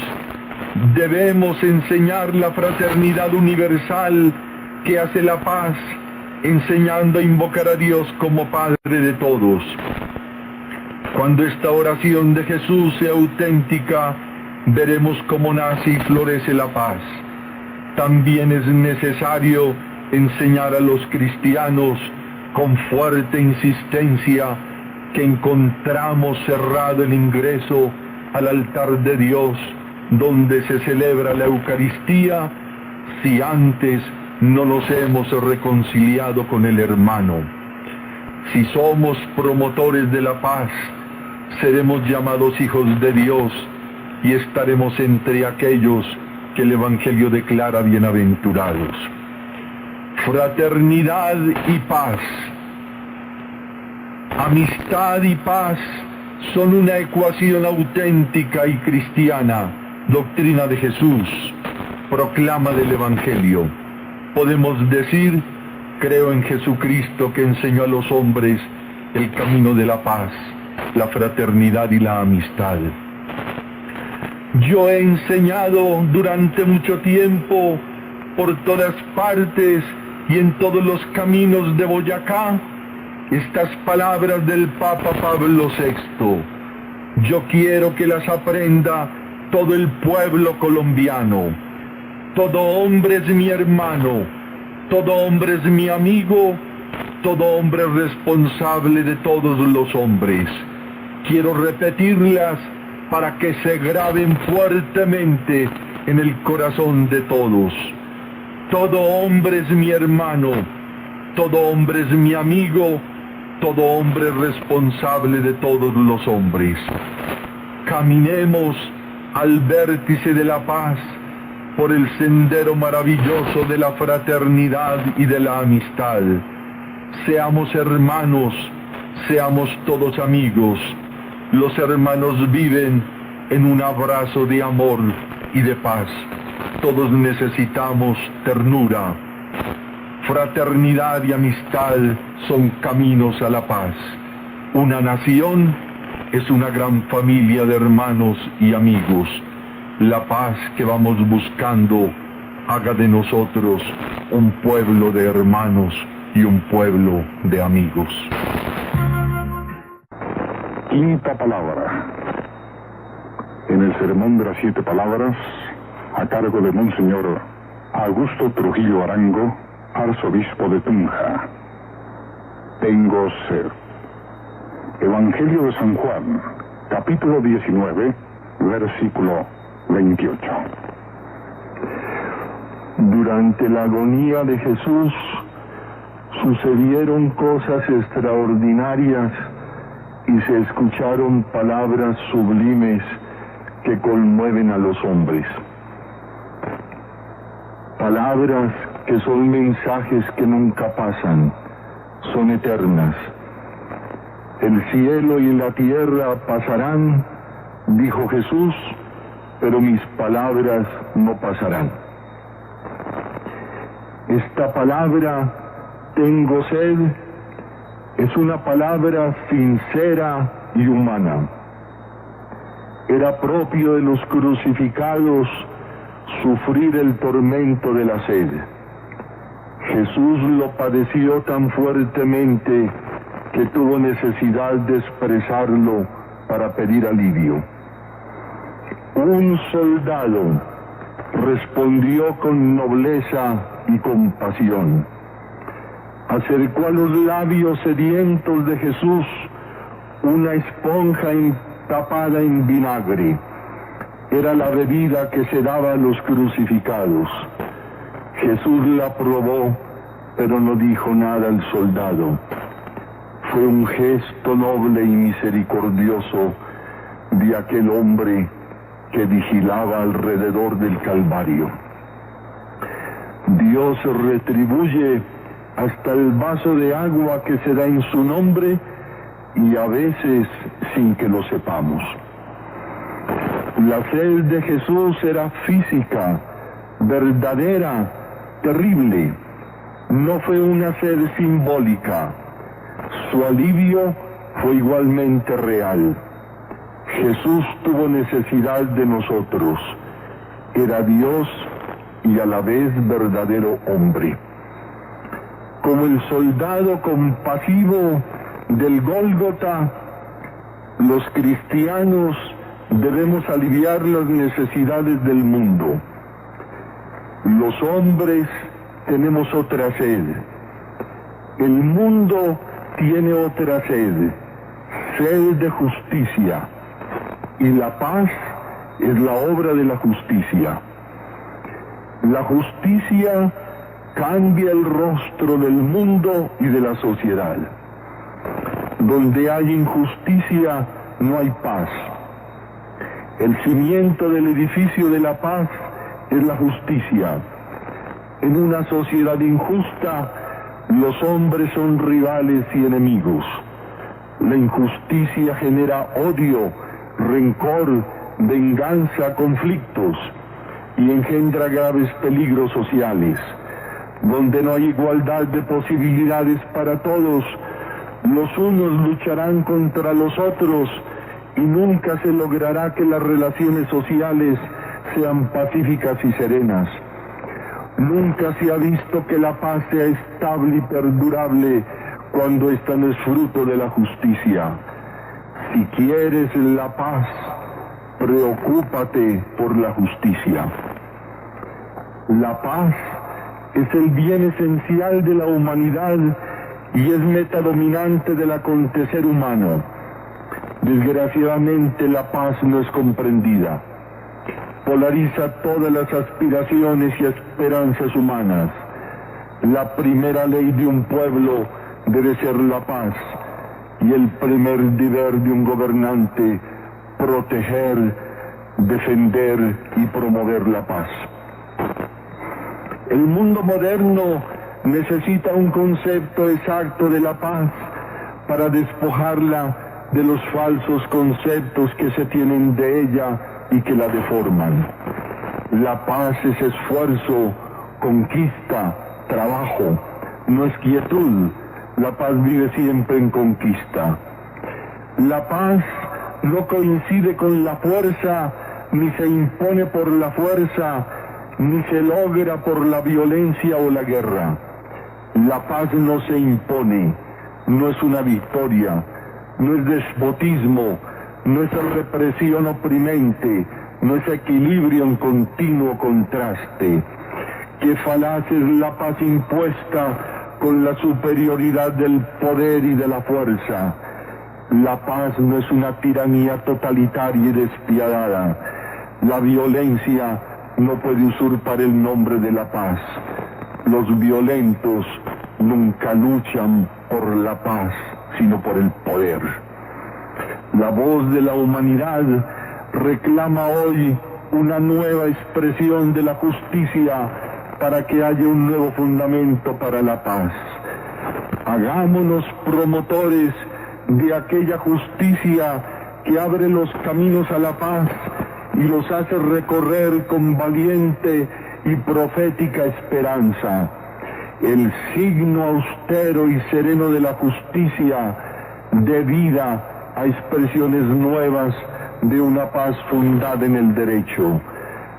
debemos enseñar la fraternidad universal que hace la paz, enseñando a invocar a Dios como Padre de todos. Cuando esta oración de Jesús sea auténtica, veremos cómo nace y florece la paz. También es necesario enseñar a los cristianos con fuerte insistencia que encontramos cerrado el ingreso al altar de Dios donde se celebra la Eucaristía si antes no nos hemos reconciliado con el hermano. Si somos promotores de la paz, seremos llamados hijos de Dios y estaremos entre aquellos que el Evangelio declara bienaventurados. Fraternidad y paz, amistad y paz son una ecuación auténtica y cristiana, doctrina de Jesús, proclama del Evangelio. Podemos decir: creo en Jesucristo que enseñó a los hombres el camino de la paz, la fraternidad y la amistad. Yo he enseñado durante mucho tiempo por todas partes y en todos los caminos de Boyacá estas palabras del Papa Pablo VI. Yo quiero que las aprenda todo el pueblo colombiano. Todo hombre es mi hermano, todo hombre es mi amigo, todo hombre es responsable de todos los hombres. Quiero repetirlas para que se graben fuertemente en el corazón de todos. Todo hombre es mi hermano, todo hombre es mi amigo, todo hombre responsable de todos los hombres. Caminemos al vértice de la paz, por el sendero maravilloso de la fraternidad y de la amistad. Seamos hermanos, seamos todos amigos. Los hermanos viven en un abrazo de amor y de paz. Todos necesitamos ternura. Fraternidad y amistad son caminos a la paz. Una nación es una gran familia de hermanos y amigos. La paz que vamos buscando haga de nosotros un pueblo de hermanos y un pueblo de amigos. Quinta palabra. En el Sermón de las 7 Palabras, a cargo de Monseñor Augusto Trujillo Arango, arzobispo de Tunja. Tengo sed. Evangelio de San Juan, capítulo 19, versículo 28. Durante la agonía de Jesús sucedieron cosas extraordinarias y se escucharon palabras sublimes que conmueven a los hombres. Palabras que son mensajes que nunca pasan, son eternas. El cielo y la tierra pasarán, dijo Jesús, pero mis palabras no pasarán. Esta palabra, tengo sed, es una palabra sincera y humana. Era propio de los crucificados sufrir el tormento de la sed. Jesús lo padeció tan fuertemente que tuvo necesidad de expresarlo para pedir alivio. Un soldado respondió con nobleza y compasión. Acercó a los labios sedientos de Jesús una esponja tapada en vinagre. Era la bebida que se daba a los crucificados. Jesús la probó, pero no dijo nada al soldado. Fue un gesto noble y misericordioso de aquel hombre que vigilaba alrededor del Calvario. Dios retribuye hasta el vaso de agua que se da en su nombre y a veces sin que lo sepamos. La sed de Jesús era física, verdadera, terrible. No fue una sed simbólica. Su alivio fue igualmente real. Jesús tuvo necesidad de nosotros. Era Dios y a la vez verdadero hombre. Como el soldado compasivo del Gólgota, los cristianos debemos aliviar las necesidades del mundo. Los hombres tenemos otra sed. El mundo tiene otra sed, sed de justicia. Y la paz es la obra de la justicia. La justicia cambia el rostro del mundo y de la sociedad. Donde hay injusticia, no hay paz. El cimiento del edificio de la paz es la justicia. En una sociedad injusta, los hombres son rivales y enemigos. La injusticia genera odio, rencor, venganza, conflictos y engendra graves peligros sociales. Donde no hay igualdad de posibilidades para todos, los unos lucharán contra los otros y nunca se logrará que las relaciones sociales sean pacíficas y serenas. Nunca se ha visto que la paz sea estable y perdurable cuando ésta no es fruto de la justicia. Si quieres la paz, preocúpate por la justicia. La paz es el bien esencial de la humanidad y es meta dominante del acontecer humano. Desgraciadamente la paz no es comprendida. Polariza todas las aspiraciones y esperanzas humanas. La primera ley de un pueblo debe ser la paz, y el primer deber de un gobernante, proteger, defender y promover la paz. El mundo moderno necesita un concepto exacto de la paz para despojarla de los falsos conceptos que se tienen de ella y que la deforman. La paz es esfuerzo, conquista, trabajo, no es quietud. La paz vive siempre en conquista. La paz no coincide con la fuerza, ni se impone por la fuerza, ni se logra por la violencia o la guerra. La paz no se impone, no es una victoria, no es despotismo, no es represión oprimente, no es equilibrio en continuo contraste. Qué falaz es la paz impuesta con la superioridad del poder y de la fuerza. La paz no es una tiranía totalitaria y despiadada. La violencia no puede usurpar el nombre de la paz. Los violentos nunca luchan por la paz, sino por el poder. La voz de la humanidad reclama hoy una nueva expresión de la justicia para que haya un nuevo fundamento para la paz. Hagámonos promotores de aquella justicia que abre los caminos a la paz y los hace recorrer con valiente y profética esperanza. El signo austero y sereno de la justicia dé vida a expresiones nuevas de una paz fundada en el derecho.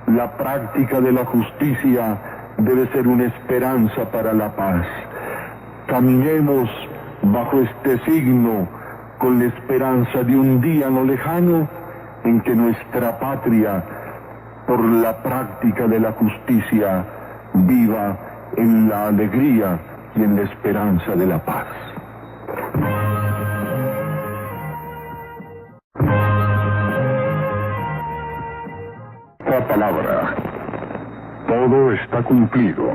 La práctica de la justicia debe ser una esperanza para la paz. Caminemos bajo este signo con la esperanza de un día no lejano en que nuestra patria, por la práctica de la justicia, viva en la alegría y en la esperanza de la paz. La palabra. Todo está cumplido.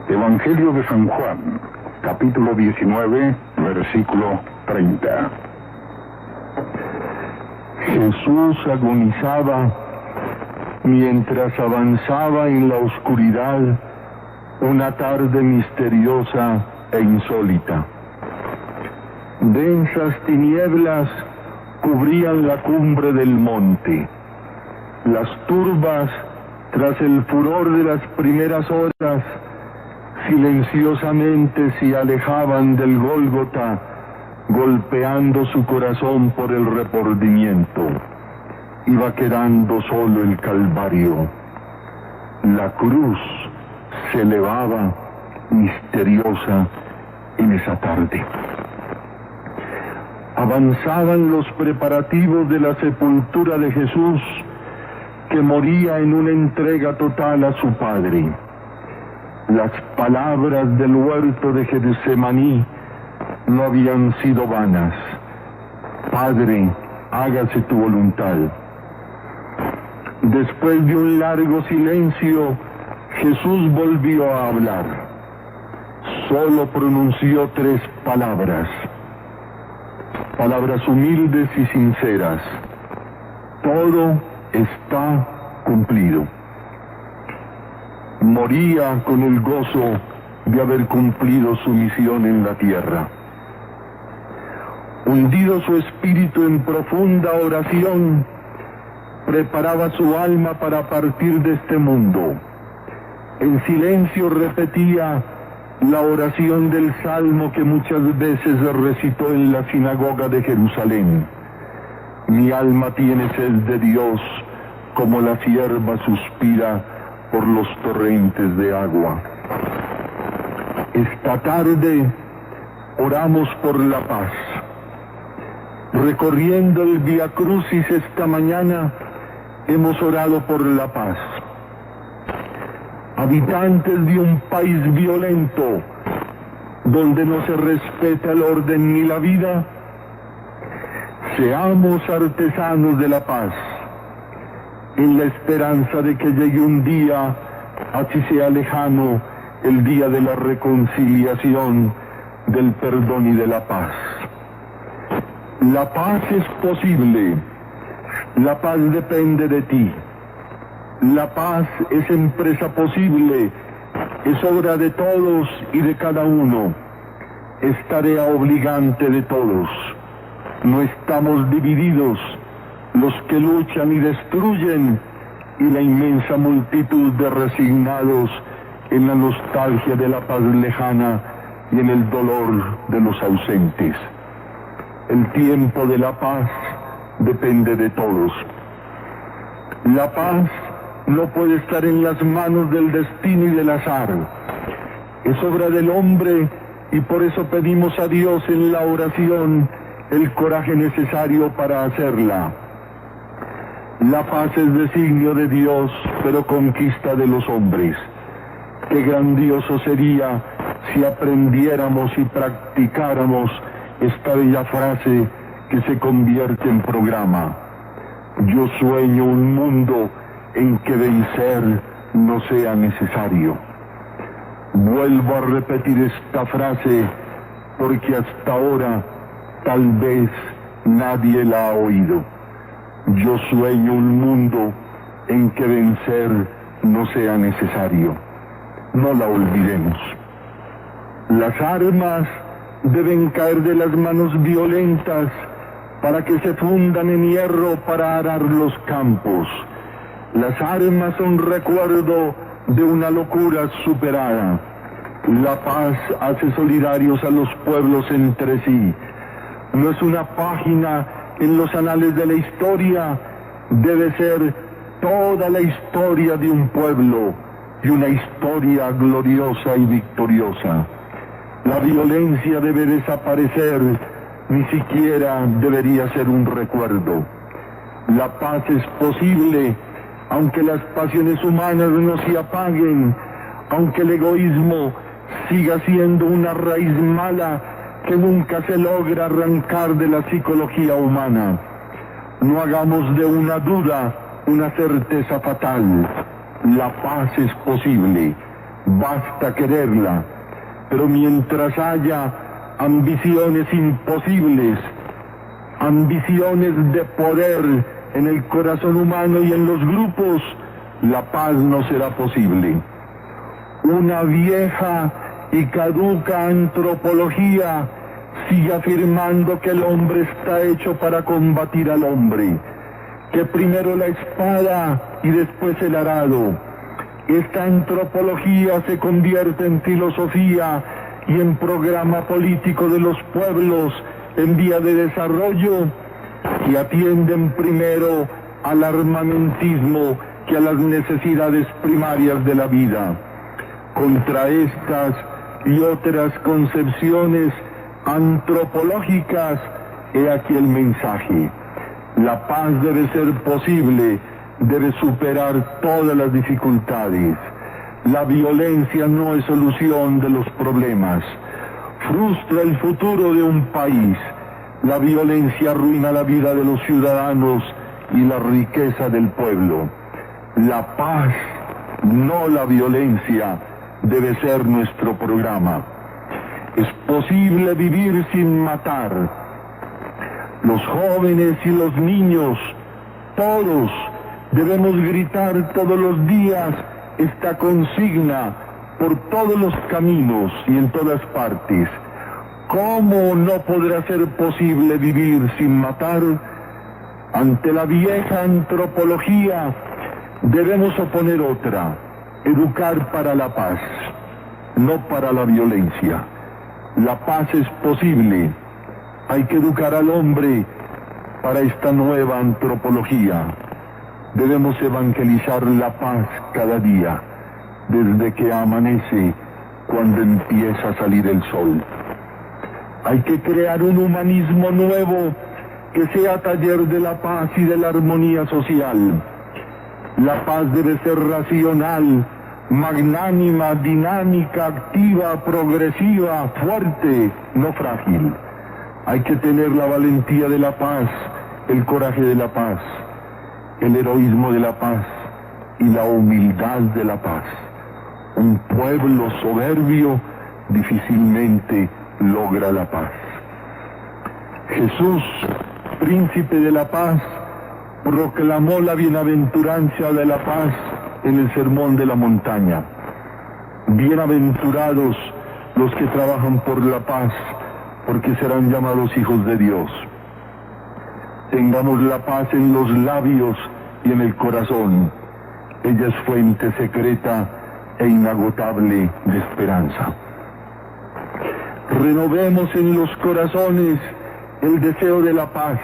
Evangelio de San Juan, capítulo 19, versículo 30. Jesús agonizaba mientras avanzaba en la oscuridad una tarde misteriosa e insólita. Densas tinieblas cubrían la cumbre del monte. Las turbas, tras el furor de las primeras horas, silenciosamente se alejaban del Gólgota, golpeando su corazón por el remordimiento. Iba quedando solo el Calvario. La cruz se elevaba misteriosa en esa tarde. Avanzaban los preparativos de la sepultura de Jesús, que moría en una entrega total a su Padre. Las palabras del huerto de Getsemaní no habían sido vanas. Padre, hágase tu voluntad. Después de un largo silencio, Jesús volvió a hablar. Solo pronunció 3 palabras. Palabras humildes y sinceras. Todo está cumplido. Moría con el gozo de haber cumplido su misión en la tierra. Hundido su espíritu en profunda oración, preparaba su alma para partir de este mundo. En silencio repetía la oración del Salmo que muchas veces recitó en la sinagoga de Jerusalén. Mi alma tiene sed de Dios, como la cierva suspira por los torrentes de agua. Esta tarde oramos por la paz. Recorriendo el Vía Crucis esta mañana, hemos orado por la paz. Habitantes de un país violento, donde no se respeta el orden ni la vida, seamos artesanos de la paz, en la esperanza de que llegue un día, así sea lejano, el día de la reconciliación, del perdón y de la paz. La paz es posible. La paz depende de ti. La paz es empresa posible. Es obra de todos y de cada uno. Es tarea obligante de todos. No estamos divididos, los que luchan y destruyen, y la inmensa multitud de resignados en la nostalgia de la paz lejana y en el dolor de los ausentes. El tiempo de la paz depende de todos. La paz no puede estar en las manos del destino y del azar. Es obra del hombre y por eso pedimos a Dios en la oración el coraje necesario para hacerla. La paz es designio de Dios, pero conquista de los hombres. Qué grandioso sería si aprendiéramos y practicáramos esta bella frase que se convierte en programa. Yo sueño un mundo en que vencer no sea necesario. Vuelvo a repetir esta frase porque hasta ahora tal vez nadie la ha oído. Yo sueño un mundo en que vencer no sea necesario. No la olvidemos. Las armas deben caer de las manos violentas para que se fundan en hierro para arar los campos. Las armas son recuerdo de una locura superada. La paz hace solidarios a los pueblos entre sí. No es una página en los anales de la historia, debe ser toda la historia de un pueblo y una historia gloriosa y victoriosa. La violencia debe desaparecer, ni siquiera debería ser un recuerdo. La paz es posible, aunque las pasiones humanas no se apaguen, aunque el egoísmo siga siendo una raíz mala que nunca se logra arrancar de la psicología humana. No hagamos de una duda una certeza fatal. La paz es posible, basta quererla, pero mientras haya ambiciones imposibles, ambiciones de poder en el corazón humano y en los grupos, la paz no será posible. Una vieja y caduca antropología sigue afirmando que el hombre está hecho para combatir al hombre, que primero la espada y después el arado. Esta antropología se convierte en filosofía y en programa político de los pueblos en vía de desarrollo y atienden primero al armamentismo que a las necesidades primarias de la vida. Contra estas y otras concepciones antropológicas, he aquí el mensaje. La paz debe ser posible, debe superar todas las dificultades. La violencia no es solución de los problemas. Frustra el futuro de un país. La violencia arruina la vida de los ciudadanos y la riqueza del pueblo. La paz, no la violencia, debe ser nuestro programa. Es posible vivir sin matar. Los jóvenes y los niños, todos, debemos gritar todos los días esta consigna por todos los caminos y en todas partes. ¿Cómo no podrá ser posible vivir sin matar? Ante la vieja antropología debemos oponer otra: educar para la paz, no para la violencia. La paz es posible. Hay que educar al hombre para esta nueva antropología. Debemos evangelizar la paz cada día, desde que amanece, cuando empieza a salir el sol. Hay que crear un humanismo nuevo que sea taller de la paz y de la armonía social. La paz debe ser racional, magnánima, dinámica, activa, progresiva, fuerte, no frágil. Hay que tener la valentía de la paz, el coraje de la paz, el heroísmo de la paz y la humildad de la paz. Un pueblo soberbio difícilmente logra la paz. Jesús, príncipe de la paz, proclamó la bienaventuranza de la paz en el Sermón de la Montaña. Bienaventurados los que trabajan por la paz, porque serán llamados hijos de Dios. Tengamos la paz en los labios y en el corazón. Ella es fuente secreta e inagotable de esperanza. Renovemos en los corazones el deseo de la paz,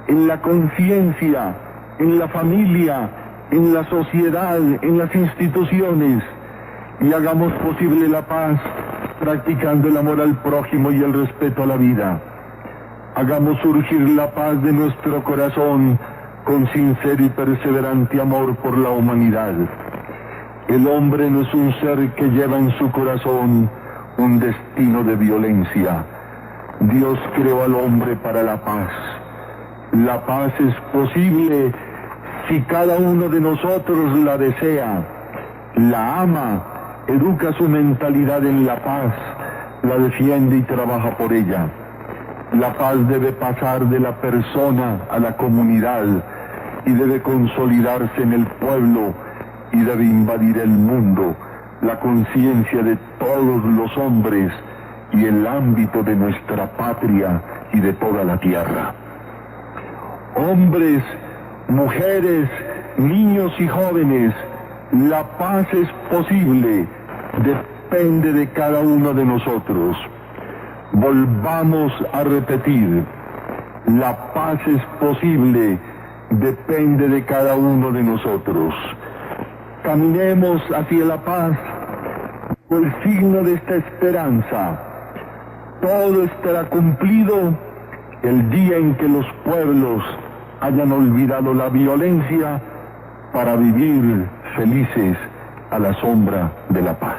en la conciencia, en la familia, en la sociedad, en las instituciones, y hagamos posible la paz practicando el amor al prójimo y el respeto a la vida. Hagamos surgir la paz de nuestro corazón con sincero y perseverante amor por la humanidad. El hombre no es un ser que lleva en su corazón un destino de violencia. Dios creó al hombre para la paz. La paz es posible si cada uno de nosotros la desea, la ama, educa su mentalidad en la paz, la defiende y trabaja por ella. La paz debe pasar de la persona a la comunidad y debe consolidarse en el pueblo y debe invadir el mundo, la conciencia de todos los hombres y el ámbito de nuestra patria y de toda la tierra. Hombres, mujeres, niños y jóvenes, la paz es posible, depende de cada uno de nosotros. Volvamos a repetir, la paz es posible, depende de cada uno de nosotros. Caminemos hacia la paz con el signo de esta esperanza. Todo estará cumplido el día en que los pueblos hayan olvidado la violencia para vivir felices a la sombra de la paz.